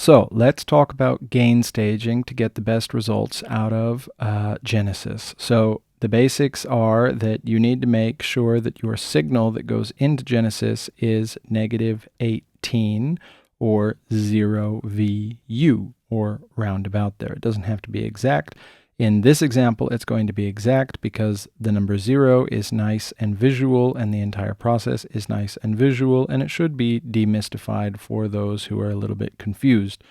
So let's talk about gain staging to get the best results out of Genesis. So the basics are that you need to make sure that your signal that goes into Genesis is negative 18 or 0 VU or roundabout there. It doesn't have to be exact. In this example, it's going to be exact because the number 0 is nice and visual, and the entire process is nice and visual, and it should be demystified for those who are a little bit confused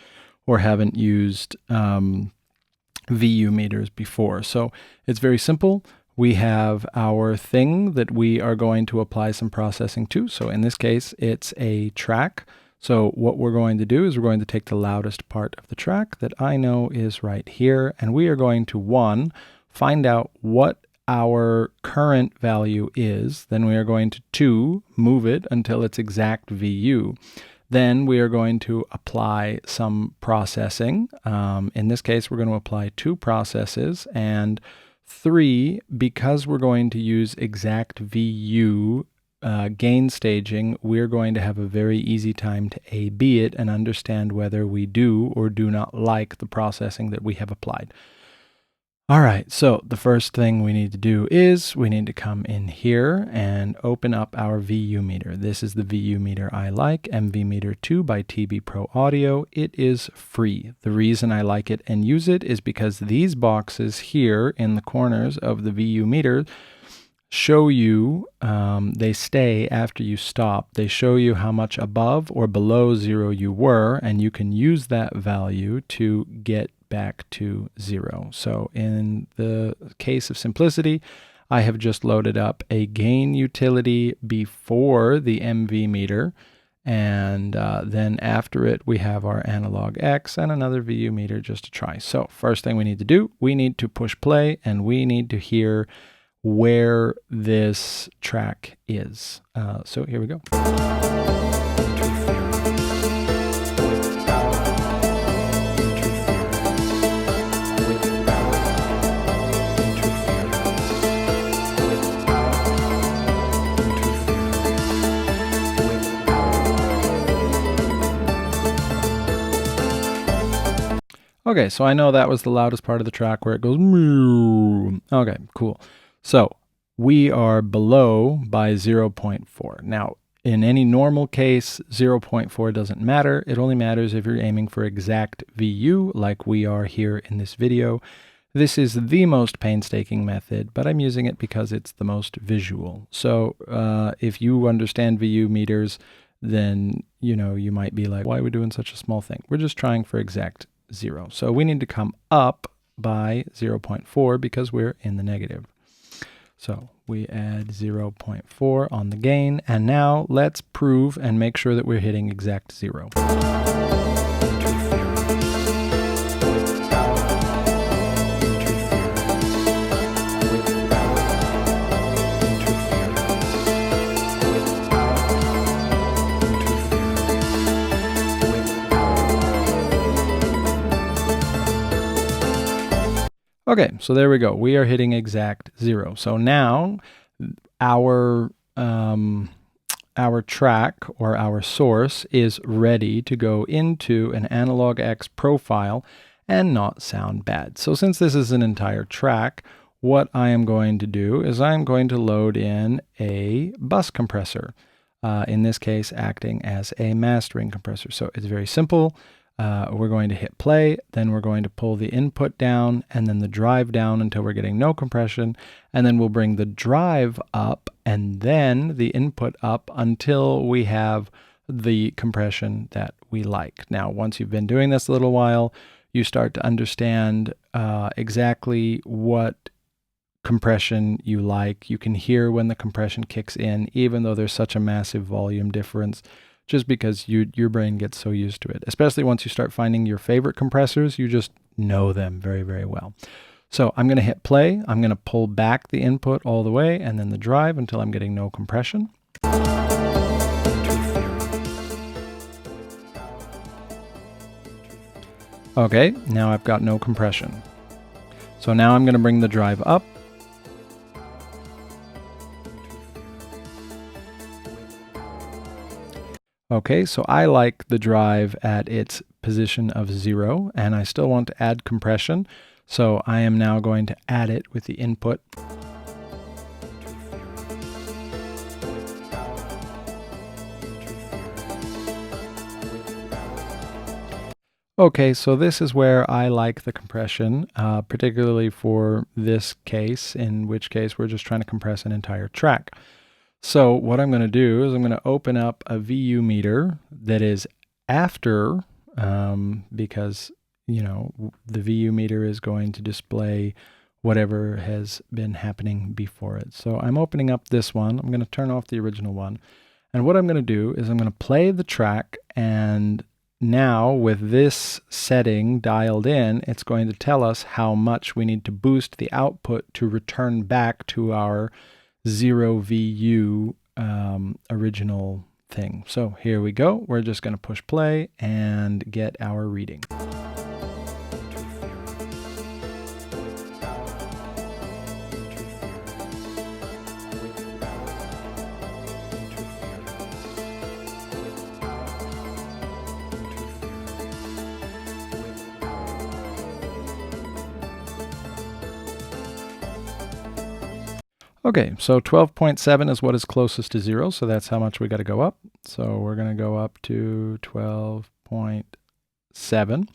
or haven't used VU meters before. So it's very simple. We have our thing that we are going to apply some processing to. So in this case, it's a track. So what we're going to do is we're going to take the loudest part of the track that I know is right here, and we are going to, one, find out what our current value is. Then we are going to, two, move it until it's exact VU. Then we are going to apply some processing. In this case, we're going to apply two processes, and three, because we're going to use exact VU gain staging, we're going to have a very easy time to A/B it and understand whether we do or do not like the processing that we have applied. All right, so the first thing we need to do is we need to come in here and open up our VU meter. This is the VU meter I like, MV Meter 2 by TB Pro Audio. It is free. The reason I like it and use it is because these boxes here in the corners of the VU meter show you, they stay after you stop. They show you how much above or below 0 you were, and you can use that value to get back to 0. So in the case of simplicity, I have just loaded up a gain utility before the MV meter, and then after it we have our AnalogX and another VU meter just to try. So first thing we need to do, we need to push play, and we need to hear where this track is. So here we go. Okay, so I know that was the loudest part of the track where it goes moo. Okay, cool. So we are below by 0.4. Now, in any normal case, 0.4 doesn't matter. It only matters if you're aiming for exact VU, like we are here in this video. This is the most painstaking method, but I'm using it because it's the most visual. So if you understand VU meters, then you might be like, why are we doing such a small thing? We're just trying for exact 0. So we need to come up by 0.4 because we're in the negative. So we add 0.4 on the gain, and now let's prove and make sure that we're hitting exact 0. Okay, so there we go. We are hitting exact 0. So now our track or our source is ready to go into an AnalogX profile and not sound bad. So since this is an entire track, what I am going to do is I'm going to load in a bus compressor, in this case acting as a mastering compressor. So it's very simple. We're going to hit play, then we're going to pull the input down and then the drive down until we're getting no compression, and then we'll bring the drive up and then the input up until we have the compression that we like. Now, once you've been doing this a little while, you start to understand exactly what compression you like. You can hear when the compression kicks in, even though there's such a massive volume difference, just because your brain gets so used to it. Especially once you start finding your favorite compressors, you just know them very, very well. So I'm going to hit play. I'm going to pull back the input all the way and then the drive until I'm getting no compression. Okay, now I've got no compression. So now I'm going to bring the drive up. Okay, so I like the drive at its position of 0, and I still want to add compression. So I am now going to add it with the input. Okay, so this is where I like the compression, particularly for this case, in which case we're just trying to compress an entire track. So what I'm going to do is I'm going to open up a VU meter that is after, because, you know, the VU meter is going to display whatever has been happening before it. So I'm opening up this one. I'm going to turn off the original one. And what I'm going to do is I'm going to play the track, and now with this setting dialed in, it's going to tell us how much we need to boost the output to return back to our 0 VU original thing. So here we go. We're just going to push play and get our reading. Okay, so 12.7 is what is closest to 0, so that's how much we got to go up. So we're going to go up to 12.7.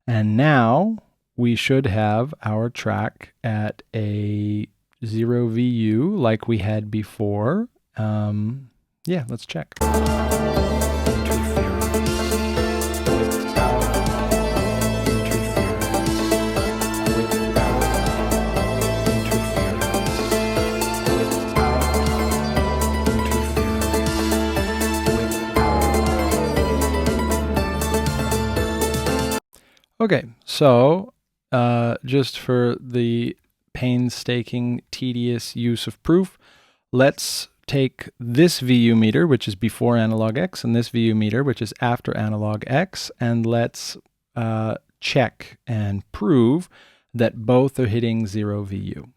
And now we should have our track at a 0 VU like we had before. Yeah, let's check. Okay, so just for the painstaking, tedious use of proof, let's take this VU meter, which is before AnalogX, and this VU meter, which is after AnalogX, and let's check and prove that both are hitting 0 VU.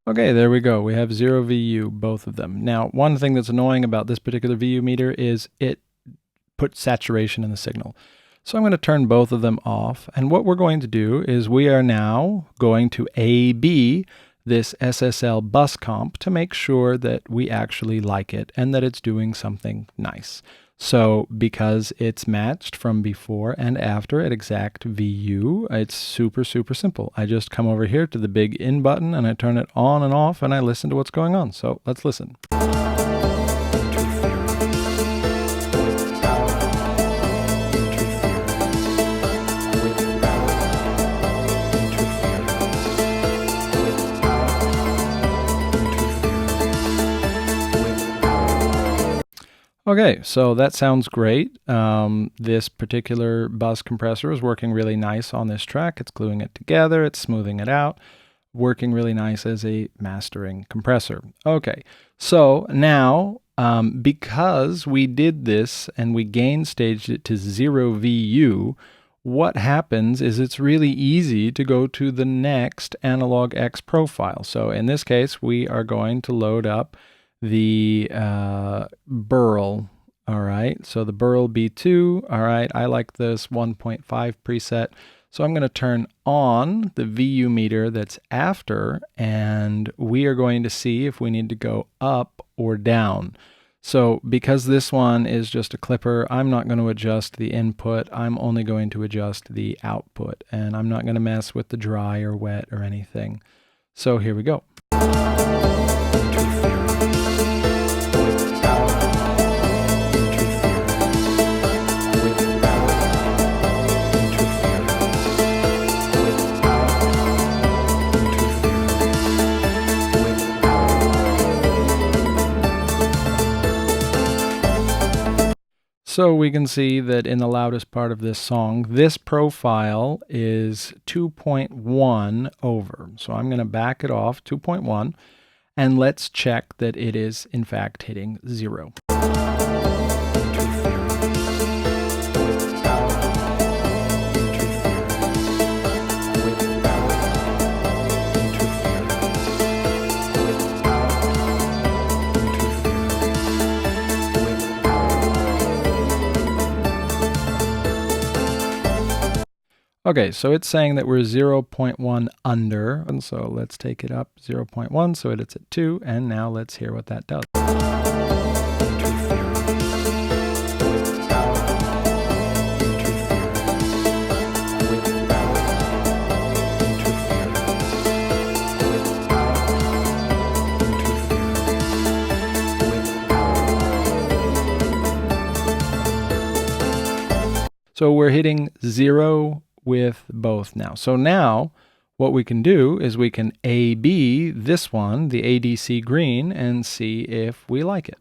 Okay, there we go. We have 0 VU, both of them. Now, one thing that's annoying about this particular VU meter is it puts saturation in the signal. So I'm going to turn both of them off. And what we're going to do is we are now going to A/B this SSL bus comp to make sure that we actually like it and that it's doing something nice. So because it's matched from before and after at exact VU, it's super, super simple. I just come over here to the big in button and I turn it on and off and I listen to what's going on. So let's listen. Okay, so that sounds great. This particular bus compressor is working really nice on this track. It's gluing it together, it's smoothing it out, working really nice as a mastering compressor. Okay, so now because we did this and we gainstaged it to 0 VU, what happens is it's really easy to go to the next AnalogX profile. So in this case, we are going to load up the Burl. All right, so the Burl B2. All right, I like this 1.5 preset. So I'm going to turn on the VU meter that's after, and we are going to see if we need to go up or down. So because this one is just a clipper, I'm not going to adjust the input. I'm only going to adjust the output, and I'm not going to mess with the dry or wet or anything. So here we go. So we can see that in the loudest part of this song, this profile is 2.1 over. So I'm going to back it off 2.1, and let's check that it is in fact hitting 0. Okay, so it's saying that we're 0.1 under, and so let's take it up 0.1 so it's at 2, and now let's hear what that does. So we're hitting 0 with both now. So now what we can do is we can A-B this one, the ADC green, and see if we like it.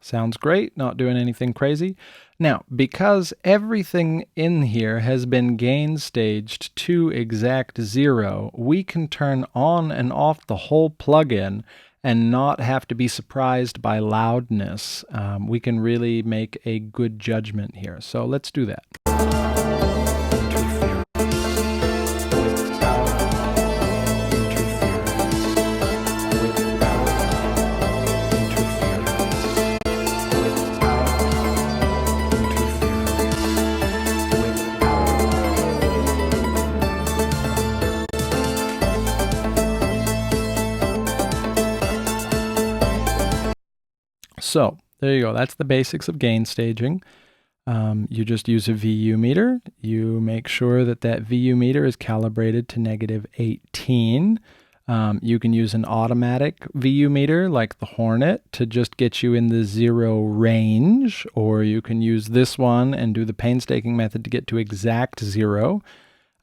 Sounds great, not doing anything crazy. Now, because everything in here has been gain staged to exact 0, we can turn on and off the whole plugin and not have to be surprised by loudness. We can really make a good judgment here. So let's do that. So there you go. That's the basics of gain staging. You just use a VU meter. You make sure that that VU meter is calibrated to -18. You can use an automatic VU meter like the Hornet to just get you in the 0 range, or you can use this one and do the painstaking method to get to exact 0.